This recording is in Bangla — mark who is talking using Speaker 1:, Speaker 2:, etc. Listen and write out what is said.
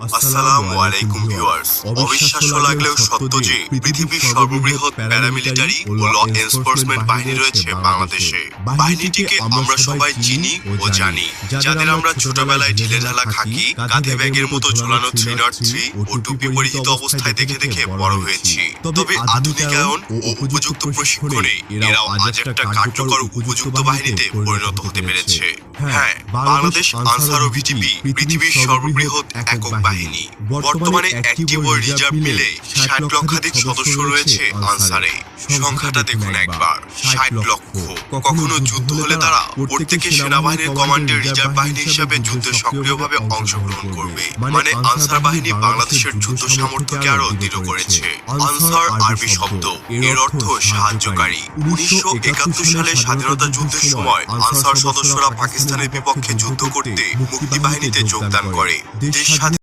Speaker 1: আসসালামু আলাইকুম ভিউয়ার্স। অবিশ্বাস্য লাগলেও সত্য যে পৃথিবীর সর্ববৃহৎ প্যারামিলিটারি ও ল এনফোর্সমেন্ট বাহিনী রয়েছে বাংলাদেশে। বাহিনীটিকে আমরা সবাই চিনি ও জানি, যাদের আমরা ছোটবেলায় ঢিলেঢালা খাকি, কাঁধে ব্যাগের মতো ঝোলানো 303 ও টুপি পরিহিত অবস্থায় দেখে দেখে বড় হয়েছি। তবে আধুনিকায়ন ও উপযুক্ত প্রশিক্ষণে এরাও আজ একটা কার্যকর উপযুক্ত বাহিনীতে পরিণত হতে পেরেছে। হ্যাঁ, বাংলাদেশ আনসার ও ভিটিপি পৃথিবীর সর্ববৃহৎ একক বাহিনী। বর্তমানে অ্যাক্টিভ ও রিজার্ভ মিলে 60 লক্ষাধিক সদস্য রয়েছে আনসারে। সংখ্যাটা দেখুন একবার, 60 লক্ষ। কখনো যুদ্ধ হলে তারা প্রত্যেকে সেনাবাহিনীর কমান্ডের রিজার্ভ বাহিনী হিসেবে যুদ্ধে সক্রিয়ভাবে অংশগ্রহণ করবে। মানে আনসার বাহিনী বাংলাদেশের যুদ্ধ সামর্থ্যকে আরো দৃঢ় করেছে। আনসার আরবি শব্দ, এর অর্থ সাহায্যকারী। 1971 সালে স্বাধীনতা যুদ্ধের সময় আনসার সদস্যরা পাকিস্তানের বিপক্ষে যুদ্ধ করতে মুক্তিবাহিনীতে যোগদান করে। দেশ স্বাধীন